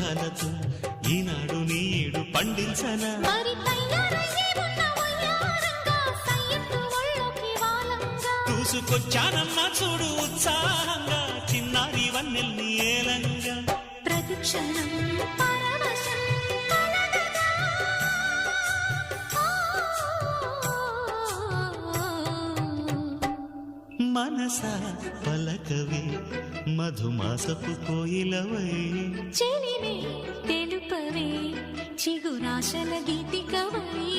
రాగాలతో ఈనాడు నీడు పండించనా చూసుకొచ్చానన్నా చూడు ఉత్సాహంగా చిన్నారి వన్నెల్ని ఏలంగా ప్రతిక్షణం మనసా పలకవే మధుమాసపు కోయిలవై చెలిమే తెలుపవే చిగురాశల గీతికవై